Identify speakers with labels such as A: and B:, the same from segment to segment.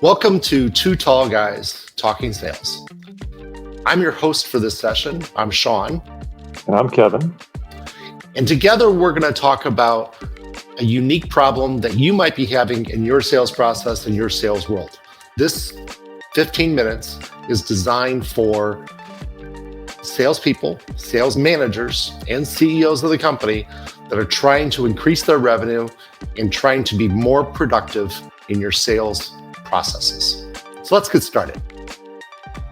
A: Welcome to Two Tall Guys Talking Sales. I'm your host for this session. I'm Sean.
B: And I'm Kevin.
A: And together we're going to talk about a unique problem that you might be having in your sales process and your sales world. This 15 minutes is designed for salespeople, sales managers, and CEOs of the company that are trying to increase their revenue and trying to be more productive in your sales processes. So let's get started.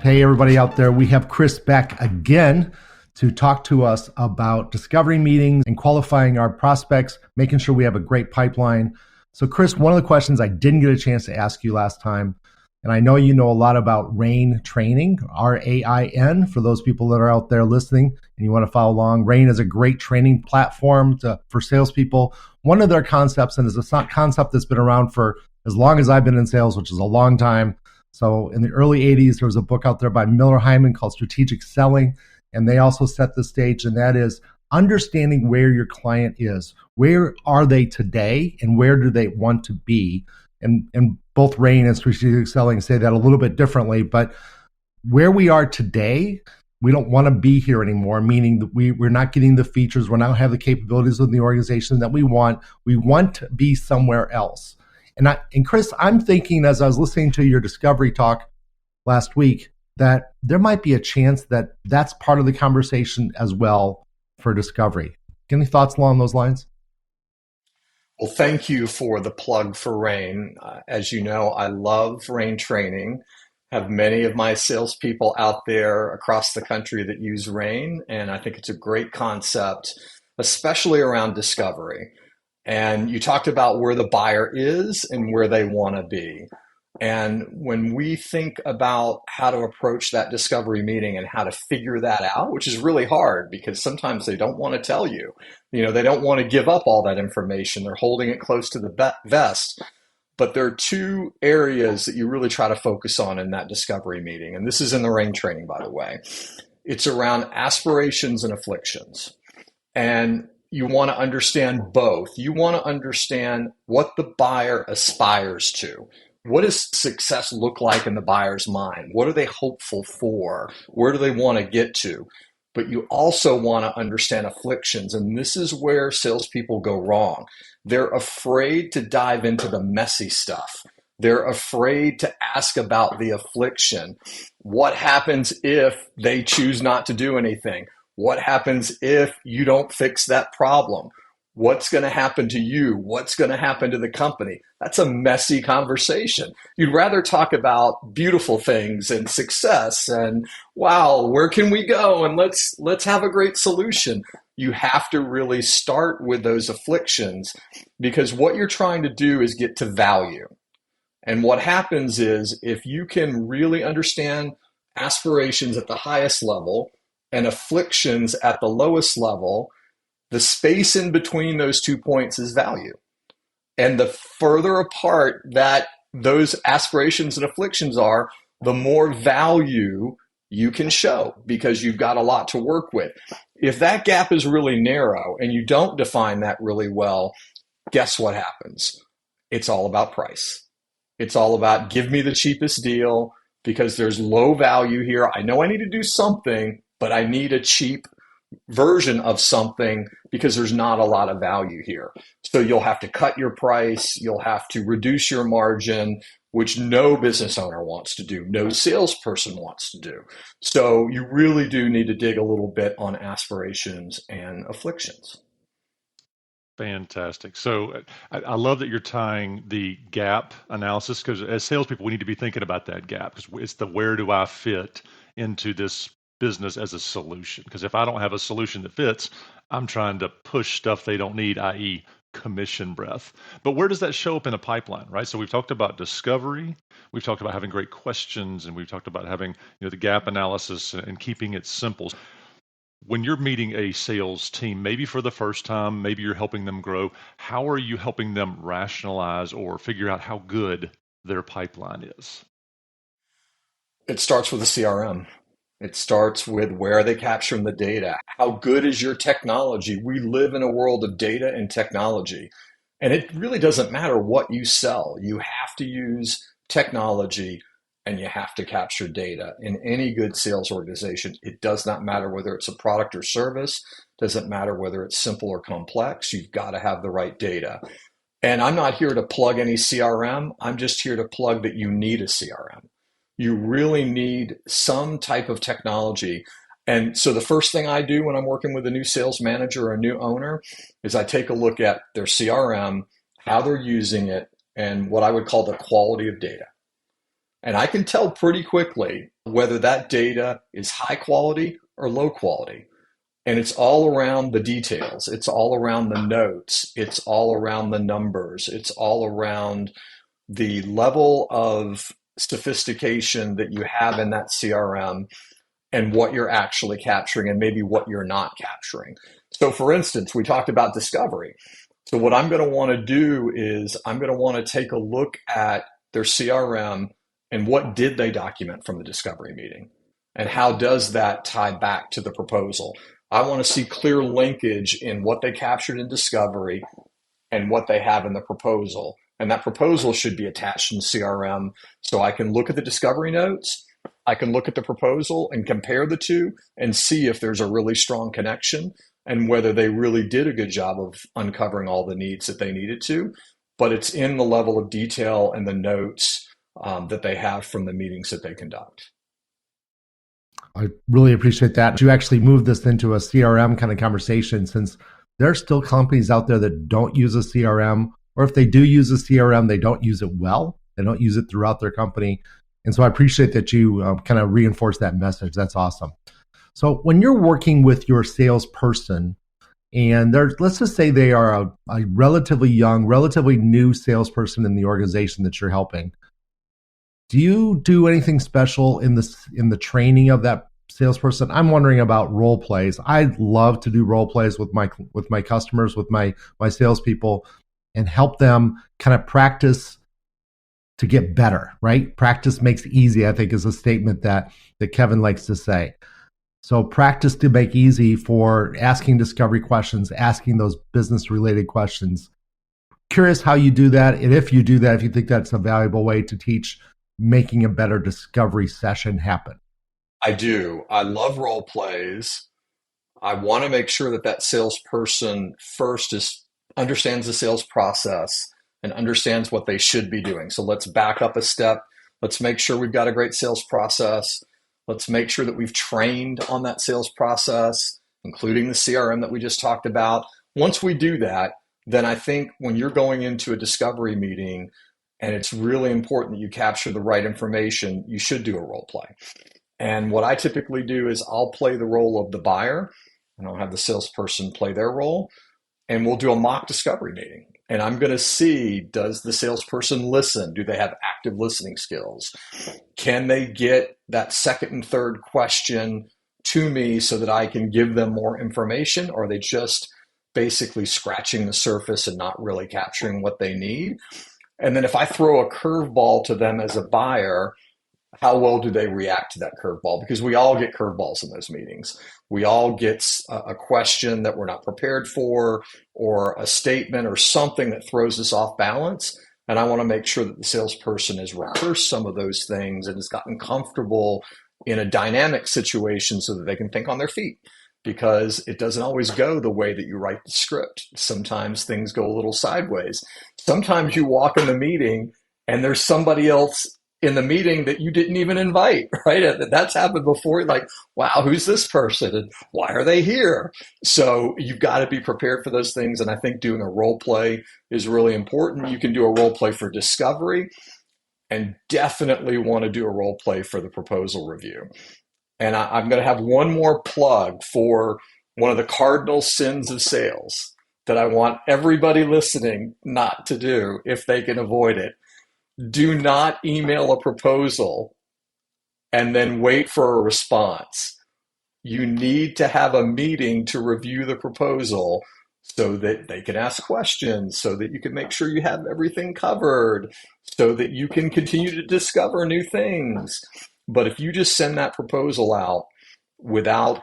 C: Hey, everybody out there. We have Chris back again to talk to us about discovery meetings and qualifying our prospects, making sure we have a great pipeline. So Chris, one of the questions I didn't get a chance to ask you last time, and I know you know a lot about RAIN training, RAIN, for those people that are out there listening and you want to follow along. RAIN is a great training platform for salespeople. One of their concepts, and it's a concept that's been around for as long as I've been in sales, which is a long time. So in the early 80s, there was a book out there by Miller Hyman called Strategic Selling, and they also set the stage, and that is understanding where your client is. Where are they today, and where do they want to be? And both RAIN and Strategic Selling say that a little bit differently, but where we are today, we don't want to be here anymore, meaning that we're not getting the features, we're not have the capabilities of the organization that we want. We want to be somewhere else. And Chris, I'm thinking as I was listening to your discovery talk last week, that there might be a chance that that's part of the conversation as well for discovery. Any thoughts along those lines?
D: Well, thank you for the plug for RAIN. As you know, I love RAIN training. Have many of my salespeople out there across the country that use RAIN, and I think it's a great concept, especially around discovery. And you talked about where the buyer is and where they want to be. And when we think about how to approach that discovery meeting and how to figure that out, which is really hard because sometimes they don't want to tell you, they don't want to give up all that information. They're holding it close to the vest. But there are two areas that you really try to focus on in that discovery meeting. And this is in the RAIN training, by the way. It's around aspirations and afflictions. And you want to understand both. You want to understand what the buyer aspires to. What does success look like in the buyer's mind? What are they hopeful for? Where do they want to get to? But you also want to understand afflictions. And this is where salespeople go wrong. They're afraid to dive into the messy stuff. They're afraid to ask about the affliction. What happens if they choose not to do anything? What happens if you don't fix that problem? What's going to happen to you? What's going to happen to the company? That's a messy conversation. You'd rather talk about beautiful things and success and, wow, where can we go? And let's have a great solution. You have to really start with those afflictions because what you're trying to do is get to value. And what happens is if you can really understand aspirations at the highest level and afflictions at the lowest level, the space in between those 2 points is value. And the further apart that those aspirations and afflictions are, the more value you can show because you've got a lot to work with. If that gap is really narrow and you don't define that really well, guess what happens? It's all about price. It's all about give me the cheapest deal because there's low value here. I know I need to do something, but I need a cheap version of something because there's not a lot of value here. So you'll have to cut your price. You'll have to reduce your margin, which no business owner wants to do. No salesperson wants to do. So you really do need to dig a little bit on aspirations and afflictions.
B: Fantastic. So I love that you're tying the gap analysis because as salespeople, we need to be thinking about that gap because it's the where do I fit into this business as a solution. Because if I don't have a solution that fits, I'm trying to push stuff they don't need, i.e. commission breath. But where does that show up in a pipeline, right? So we've talked about discovery, we've talked about having great questions, and we've talked about having the gap analysis and keeping it simple. When you're meeting a sales team, maybe for the first time, maybe you're helping them grow, how are you helping them rationalize or figure out how good their pipeline is?
D: It starts with the CRM. It starts with where are they capturing the data? How good is your technology? We live in a world of data and technology. And it really doesn't matter what you sell. You have to use technology, and you have to capture data. In any good sales organization, it does not matter whether it's a product or service, doesn't matter whether it's simple or complex, you've got to have the right data. And I'm not here to plug any CRM, I'm just here to plug that you need a CRM. You really need some type of technology. And so the first thing I do when I'm working with a new sales manager or a new owner is I take a look at their CRM, how they're using it, and what I would call the quality of data. And I can tell pretty quickly whether that data is high quality or low quality. And it's all around the details. It's all around the notes. It's all around the numbers. It's all around the level of sophistication that you have in that CRM and what you're actually capturing and maybe what you're not capturing. So for instance, we talked about discovery. So what I'm going to want to do is I'm going to want to take a look at their CRM and what did they document from the discovery meeting? And how does that tie back to the proposal? I want to see clear linkage in what they captured in discovery and what they have in the proposal. And that proposal should be attached in CRM so I can look at the discovery notes, I can look at the proposal and compare the two and see if there's a really strong connection and whether they really did a good job of uncovering all the needs that they needed to. But it's in the level of detail and the notes that they have from the meetings that they conduct.
C: I really appreciate that. You actually moved this into a CRM kind of conversation, since there are still companies out there that don't use a CRM, or if they do use a CRM, they don't use it well. They don't use it throughout their company. And so I appreciate that you kind of reinforce that message. That's awesome. So when you're working with your salesperson, and let's just say they are a relatively young, relatively new salesperson in the organization that you're helping, do you do anything special in the training of that salesperson? I'm wondering about role plays. I love to do role plays with my customers, with my salespeople, and help them kind of practice to get better, right? Practice makes easy, I think, is a statement that Kevin likes to say. So practice to make easy for asking discovery questions, asking those business-related questions. Curious how you do that, and if you do that, if you think that's a valuable way to teach making a better discovery session happen.
D: I do. I love role plays. I want to make sure that salesperson first understands the sales process and understands what they should be doing. So let's back up a step. Let's make sure we've got a great sales process. Let's make sure that we've trained on that sales process, including the CRM that we just talked about. Once we do that, then I think when you're going into a discovery meeting and it's really important that you capture the right information, you should do a role play. And what I typically do is I'll play the role of the buyer, and I'll have the salesperson play their role, and we'll do a mock discovery meeting. And I'm going to see, does the salesperson listen? Do they have active listening skills? Can they get that second and third question to me so that I can give them more information? Or are they just basically scratching the surface and not really capturing what they need? And then if I throw a curveball to them as a buyer, how well do they react to that curveball? Because we all get curveballs in those meetings. We all get a question that we're not prepared for, or a statement or something that throws us off balance. And I want to make sure that the salesperson has rehearsed some of those things and has gotten comfortable in a dynamic situation so that they can think on their feet. Because it doesn't always go the way that you write the script. Sometimes things go a little sideways. Sometimes you walk in the meeting and there's somebody else in the meeting that you didn't even invite, right? That's happened before. You're like, wow, who's this person? And why are they here? So you've got to be prepared for those things. And I think doing a role play is really important. You can do a role play for discovery, and definitely want to do a role play for the proposal review. And I'm going to have one more plug for one of the cardinal sins of sales that I want everybody listening not to do if they can avoid it. Do not email a proposal and then wait for a response. You need to have a meeting to review the proposal so that they can ask questions, so that you can make sure you have everything covered, so that you can continue to discover new things. But if you just send that proposal out without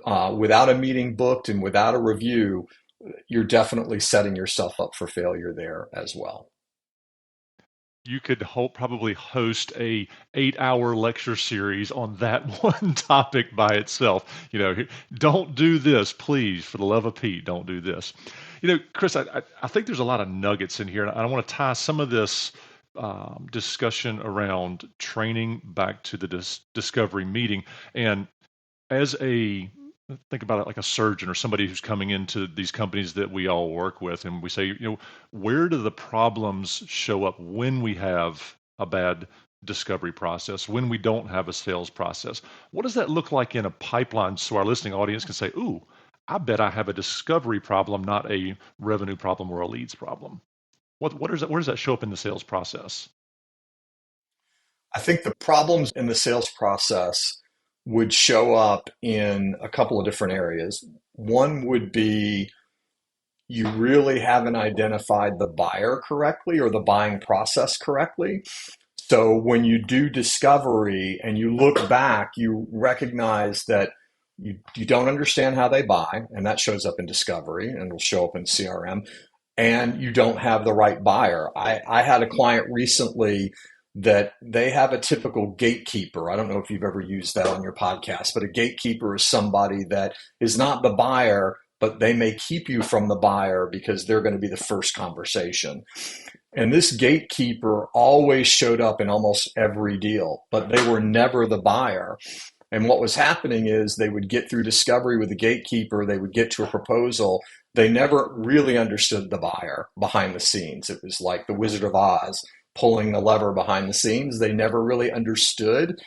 D: a meeting booked and without a review, you're definitely setting yourself up for failure there as well.
B: you could probably host a 8-hour lecture series on that one topic by itself. Don't do this, please, for the love of Pete, don't do this. Chris, I think there's a lot of nuggets in here, and I want to tie some of this discussion around training back to the discovery meeting. And as think about it like a surgeon or somebody who's coming into these companies that we all work with, and we say, where do the problems show up when we have a bad discovery process, when we don't have a sales process? What does that look like in a pipeline so our listening audience can say, ooh, I bet I have a discovery problem, not a revenue problem or a leads problem? Where does that show up in the sales process?
D: I think the problems in the sales process would show up in a couple of different areas. One would be you really haven't identified the buyer correctly or the buying process correctly. So when you do discovery and you look back, you recognize that you don't understand how they buy, and that shows up in discovery and will show up in CRM, and you don't have the right buyer. I had a client recently that they have a typical gatekeeper. I don't know if you've ever used that on your podcast, but a gatekeeper is somebody that is not the buyer, but they may keep you from the buyer because they're going to be the first conversation. And this gatekeeper always showed up in almost every deal, but they were never the buyer. And what was happening is they would get through discovery with the gatekeeper, they would get to a proposal. They never really understood the buyer behind the scenes. It was like the Wizard of Oz pulling the lever behind the scenes. They never really understood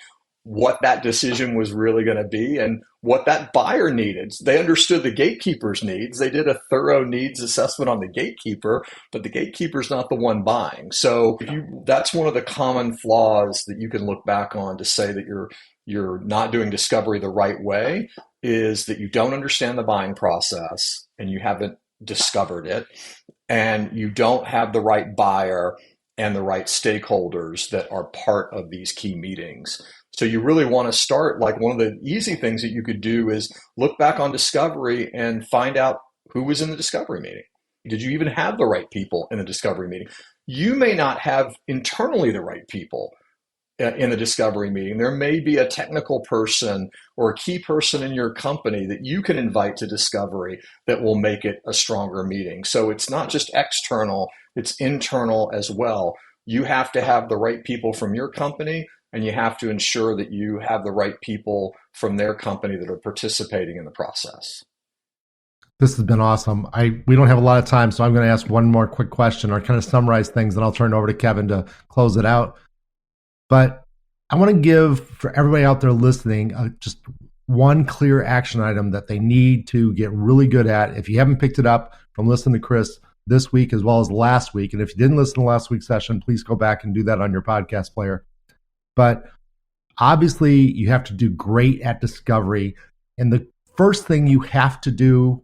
D: what that decision was really going to be and what that buyer needed. They understood the gatekeeper's needs. They did a thorough needs assessment on the gatekeeper, but the gatekeeper's not the one buying. So that's one of the common flaws that you can look back on to say that you're not doing discovery the right way, is that you don't understand the buying process and you haven't discovered it, and you don't have the right buyer and the right stakeholders that are part of these key meetings. So you really want to start, like one of the easy things that you could do is look back on discovery and find out who was in the discovery meeting. Did you even have the right people in the discovery meeting? You may not have internally the right people in the discovery meeting. There may be a technical person or a key person in your company that you can invite to discovery that will make it a stronger meeting. So it's not just external, it's internal as well. You have to have the right people from your company, and you have to ensure that you have the right people from their company that are participating in the process.
C: This has been awesome. We don't have a lot of time, so I'm going to ask one more quick question or kind of summarize things, and I'll turn it over to Kevin to close it out. But I want to give, for everybody out there listening, just one clear action item that they need to get really good at. If you haven't picked it up from listening to Chris this week as well as last week, and if you didn't listen to last week's session, please go back and do that on your podcast player. But obviously, you have to do great at discovery. And the first thing you have to do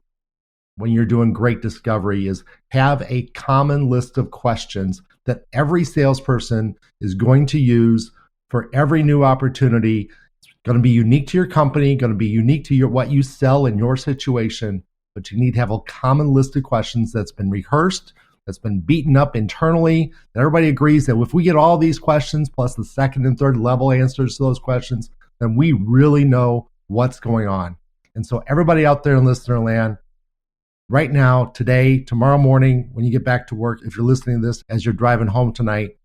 C: when you're doing great discovery is have a common list of questions that every salesperson is going to use for every new opportunity. It's going to be unique to your company, going to be unique to what you sell in your situation, but you need to have a common list of questions that's been rehearsed, that's been beaten up internally, that everybody agrees that if we get all these questions plus the second and third level answers to those questions, then we really know what's going on. And so everybody out there in listener land, right now, today, tomorrow morning, when you get back to work, if you're listening to this as you're driving home tonight,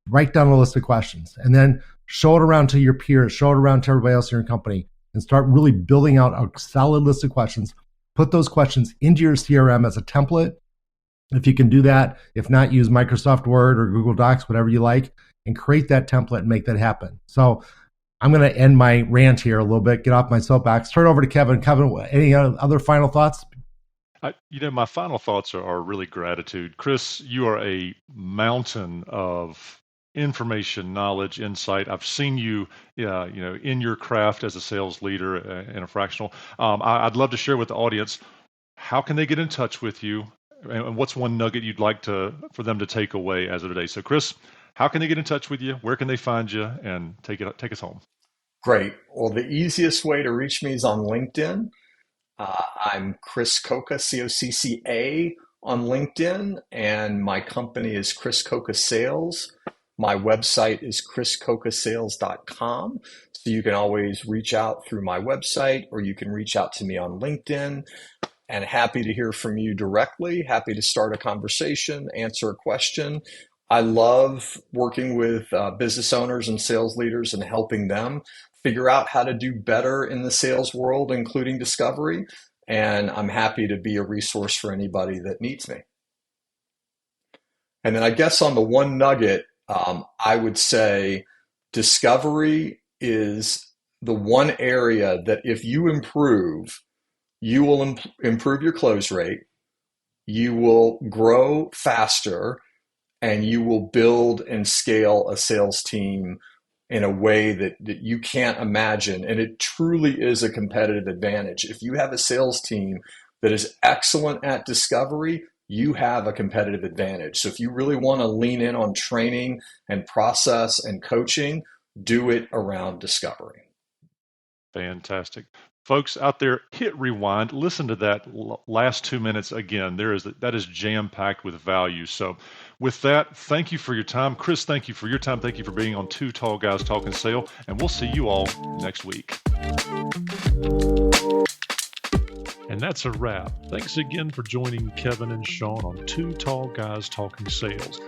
C: write down a list of questions and then show it around to your peers, show it around to everybody else in your company, and start really building out a solid list of questions. Put those questions into your CRM as a template. If you can do that, if not, use Microsoft Word or Google Docs, whatever you like, and create that template and make that happen. So I'm going to end my rant here a little bit, get off my soapbox, turn it over to Kevin. Kevin, any other final thoughts?
B: My final thoughts are really gratitude. Chris, you are a mountain of information, knowledge, insight. I've seen you, in your craft as a sales leader in a fractional. I'd love to share with the audience, how can they get in touch with you? And what's one nugget you'd like for them to take away as of today? So Chris, how can they get in touch with you? Where can they find you? And take us home.
D: Great. Well, the easiest way to reach me is on LinkedIn. I'm Chris Cocca, Cocca, on LinkedIn, and my company is Chris Cocca Sales. My website is chriscoccasales.com. So you can always reach out through my website, or you can reach out to me on LinkedIn. And happy to hear from you directly. Happy to start a conversation, answer a question. I love working with business owners and sales leaders and helping them figure out how to do better in the sales world, including discovery. And I'm happy to be a resource for anybody that needs me. And then I guess on the one nugget, I would say discovery is the one area that if you improve, you will improve your close rate, you will grow faster, and you will build and scale a sales team in a way that you can't imagine. And it truly is a competitive advantage. If you have a sales team that is excellent at discovery, you have a competitive advantage. So if you really want to lean in on training and process and coaching, do it around discovery.
B: Fantastic. Folks out there, hit rewind. Listen to that last 2 minutes again. That is jam-packed with value. So with that, thank you for your time. Chris, thank you for your time. Thank you for being on Two Tall Guys Talking Sale, and we'll see you all next week. And that's a wrap. Thanks again for joining Kevin and Sean on Two Tall Guys Talking Sales.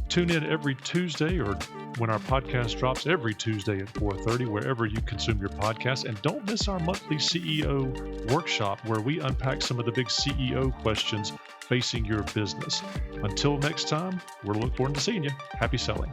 B: Tune in every Tuesday, or when our podcast drops every Tuesday at 4:30, wherever you consume your podcast. And don't miss our monthly CEO workshop, where we unpack some of the big CEO questions facing your business. Until next time, we're looking forward to seeing you. Happy selling.